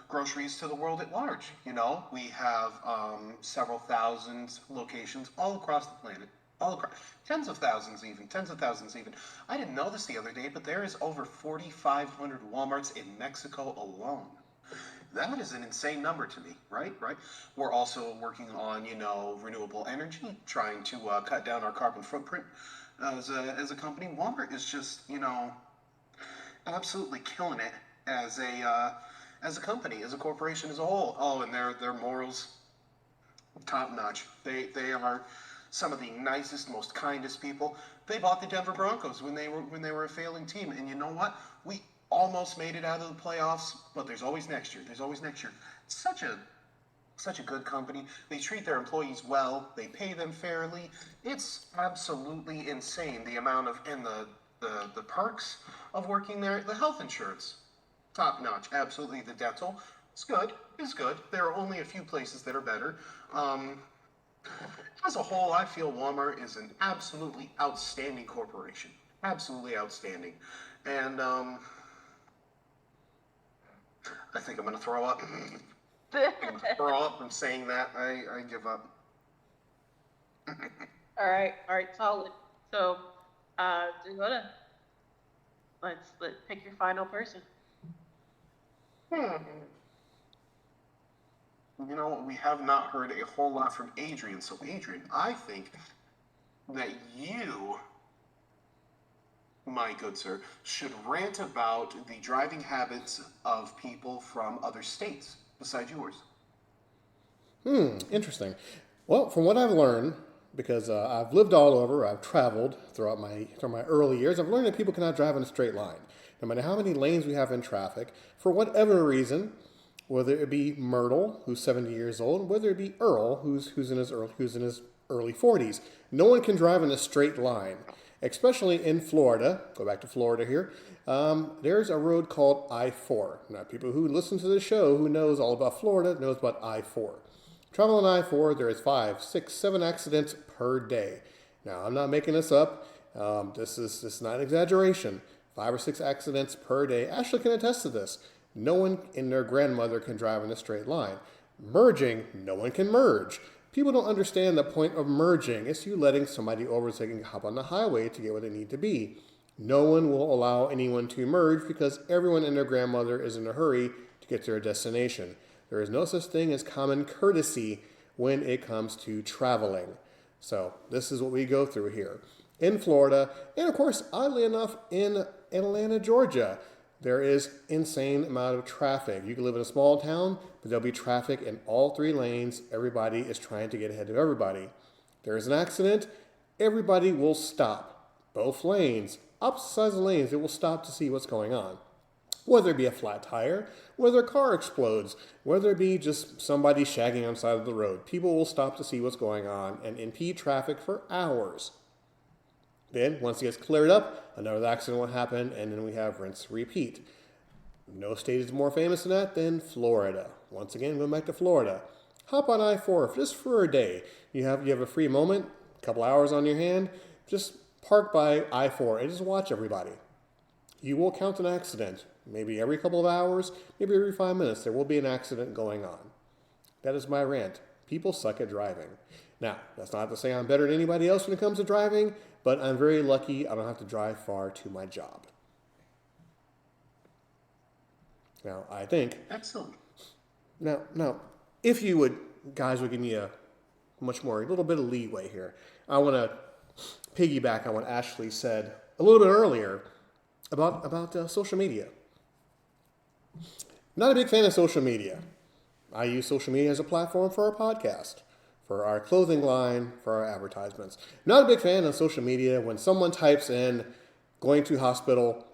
groceries to the world at large. You know, we have several thousand locations all across the planet. All across, tens of thousands even. I didn't know this the other day, but there is over 4,500 Walmarts in Mexico alone. That is an insane number to me, right? We're also working on, renewable energy, trying to cut down our carbon footprint as a company. Walmart is just, absolutely killing it as a company, as a corporation as a whole. Oh, and their morals, top notch. They are some of the nicest, most kindest people. They bought the Denver Broncos when they were a failing team, and you know what? We almost made it out of the playoffs, but there's always next year. It's such a good company. They treat their employees well. They pay them fairly. It's absolutely insane the amount of and the perks of working there. The health insurance, top notch. Absolutely. The dental, it's good. There are only a few places that are better. As a whole, I feel Walmart is an absolutely outstanding corporation. Absolutely outstanding. And I think I'm going to throw up. I'm going to throw up from saying that. I give up. All right, solid. So, Dakota, let's pick your final person. Hmm. You know, we have not heard a whole lot from Adrian. So, Adrian, I think that you, my good sir, should rant about the driving habits of people from other states besides yours. Interesting. Well, from what I've learned, because I've lived all over, I've traveled throughout my early years, I've learned that people cannot drive in a straight line. No matter how many lanes we have in traffic, for whatever reason, whether it be Myrtle, who's 70 years old, whether it be Earl, who's in his early 40s, no one can drive in a straight line. Especially in Florida, go back to Florida here. There's a road called I-4. Now, people who listen to the show, who knows all about Florida, knows about I-4. Travel on I-4, there is 5, 6, 7 accidents per day. Now, I'm not making this up. This is not an exaggeration. 5 or 6 accidents per day. Ashley can attest to this. No one and their grandmother can drive in a straight line. Merging, no one can merge. People don't understand the point of merging. It's you letting somebody over so they can hop on the highway to get where they need to be. No one will allow anyone to merge because everyone and their grandmother is in a hurry to get to their destination. There is no such thing as common courtesy when it comes to traveling. So this is what we go through here in Florida. And of course, oddly enough, in Atlanta, Georgia, there is insane amount of traffic. You can live in a small town, but there'll be traffic in all 3 lanes. Everybody is trying to get ahead of everybody. There is an accident, everybody will stop. Both lanes, opposite sides of lanes, it will stop to see what's going on. Whether it be a flat tire, whether a car explodes, whether it be just somebody shagging on the side of the road, people will stop to see what's going on and impede traffic for hours. Then, once it gets cleared up, another accident will happen, and then we have rinse, repeat. No state is more famous than that than Florida. Once again, going back to Florida. Hop on I-4 just for a day. You have a free moment, a couple hours on your hand, just park by I-4 and just watch everybody. You will count an accident. Maybe every couple of hours, maybe every 5 minutes, there will be an accident going on. That is my rant. People suck at driving. Now, that's not to say I'm better than anybody else when it comes to driving, but I'm very lucky I don't have to drive far to my job. Now, I think... Excellent. Now, if you would, guys would give me a little bit of leeway here. I want to piggyback on what Ashley said a little bit earlier about social media. Not a big fan of social media. I use social media as a platform for our podcast, for our clothing line, for our advertisements. Not a big fan of social media when someone types in, going to hospital,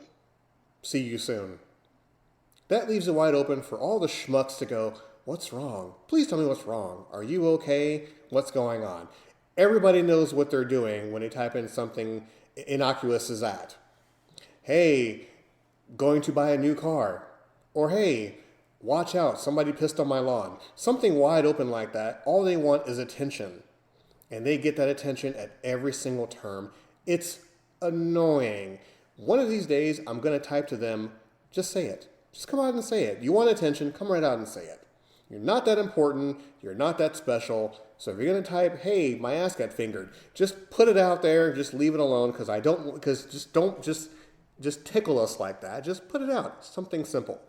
see you soon. That leaves it wide open for all the schmucks to go, what's wrong? Please tell me what's wrong. Are you okay? What's going on? Everybody knows what they're doing when they type in something innocuous as that. Hey, going to buy a new car. Or hey, watch out, somebody pissed on my lawn. Something wide open like that, all they want is attention. And they get that attention at every single term. It's annoying. One of these days, I'm going to type to them, just say it. Just come out and say it. You want attention, come right out and say it. You're not that important. You're not that special. So if you're going to type, hey, my ass got fingered, just put it out there. Just leave it alone just tickle us like that. Just put it out. Something simple.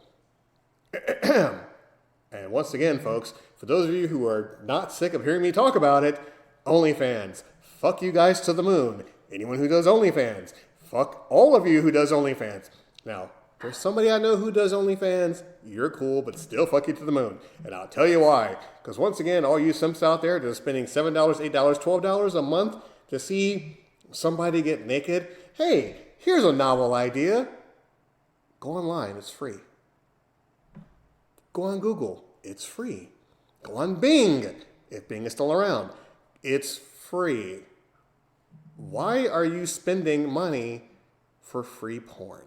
And once again, folks, for those of you who are not sick of hearing me talk about it, OnlyFans. Fuck you guys to the moon. Anyone who does OnlyFans. Fuck all of you who does OnlyFans. Now, there's somebody I know who does OnlyFans. You're cool, but still fuck you to the moon. And I'll tell you why. Because once again, all you simps out there that are spending $7, $8, $12 a month to see somebody get naked. Hey, here's a novel idea. Go online. It's free. Go on Google. It's free. Go on Bing. If Bing is still around. It's free. Why are you spending money for free porn?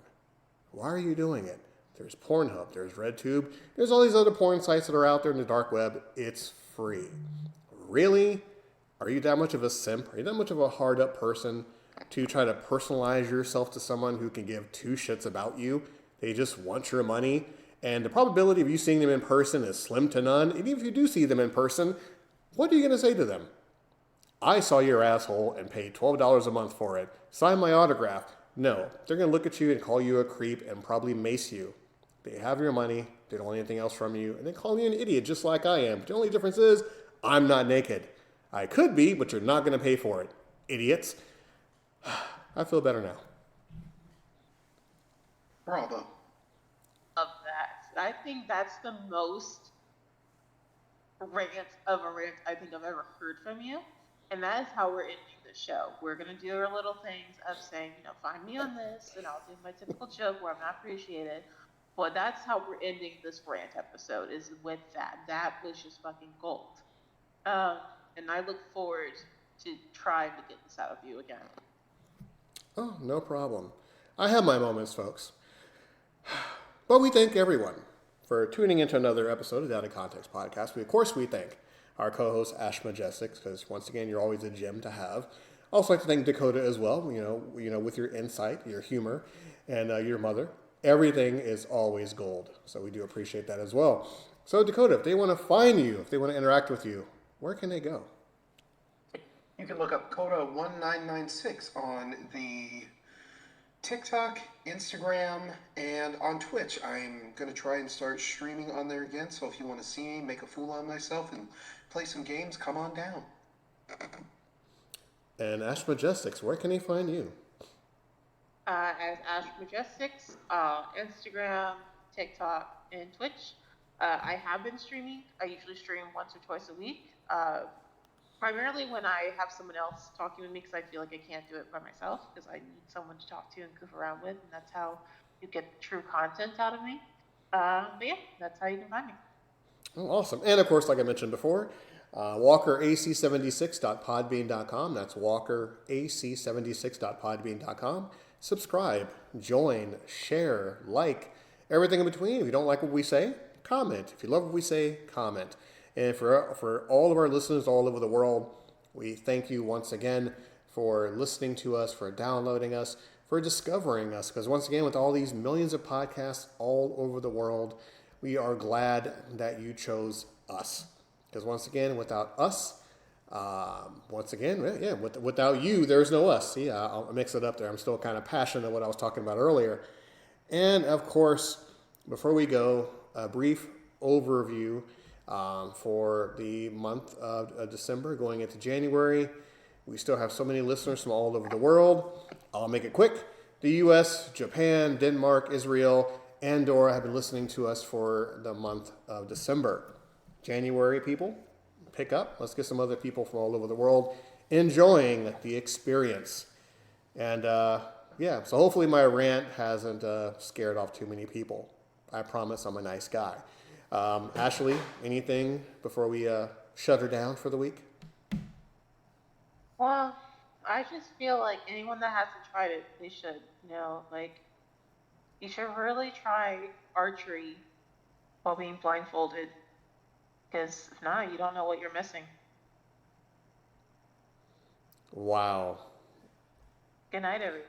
Why are you doing it? There's Pornhub, there's RedTube, there's all these other porn sites that are out there in the dark web. It's free. Really? Are you that much of a simp? Are you that much of a hard up person to try to personalize yourself to someone who can give 2 shits about you? They just want your money. And the probability of you seeing them in person is slim to none. And even if you do see them in person, what are you going to say to them? I saw your asshole and paid $12 a month for it. Sign my autograph. No, they're going to look at you and call you a creep and probably mace you. They have your money, they don't want anything else from you, and they call you an idiot just like I am. The only difference is I'm not naked. I could be, but you're not going to pay for it. Idiots. I feel better now. Bravo. Of that. I think that's the most rant of a rant I think I've ever heard from you. And that is how we're ending the show. We're going to do our little things of saying, find me on this, and I'll do my typical joke where I'm not appreciated. But that's how we're ending this rant episode, is with that. That was just fucking gold. And I look forward to trying to get this out of you again. Oh, no problem. I have my moments, folks. But we thank everyone for tuning into another episode of the Out of Context podcast. We thank our co-host Ash Majestics, because once again, you're always a gem to have. I also like to thank Dakota as well. With your insight, your humor, and your mother. Everything is always gold. So we do appreciate that as well. So Dakota, if they want to find you, if they want to interact with you, where can they go? You can look up Coda1996 on the TikTok, Instagram, and on Twitch. I'm going to try and start streaming on there again, so if you want to see me make a fool of myself and play some games, come on down. And Ash Majestics, where can he find you? As Ash Majestics, Instagram, TikTok, and Twitch. I have been streaming. I usually stream once or twice a week. Primarily when I have someone else talking with me, because I feel like I can't do it by myself, because I need someone to talk to and goof around with, and that's how you get true content out of me. But yeah, that's how you can find me. Oh, awesome. And of course, like I mentioned before, WalkerAC76.podbean.com. That's WalkerAC76.podbean.com. Subscribe, join, share, like, everything in between. If you don't like what we say, comment. If you love what we say, comment. And for all of our listeners all over the world, we thank you once again for listening to us, for downloading us, for discovering us. Because once again, with all these millions of podcasts all over the world, we are glad that you chose us. Because once again, without us, without you, there's no us. See, I'll mix it up there. I'm still kind of passionate about what I was talking about earlier. And of course, before we go, a brief overview for the month of December going into January. We still have so many listeners from all over the world. I'll make it quick. The U.S., Japan, Denmark, Israel, Andorra have been listening to us for the month of December. January, people, pick up. Let's get some other people from all over the world enjoying the experience. And so hopefully my rant hasn't scared off too many people. I promise I'm a nice guy. Ashley, anything before we shut her down for the week? Well, I just feel like anyone that hasn't tried it, they should. You should really try archery while being blindfolded. Because if not, you don't know what you're missing. Wow. Good night, everyone.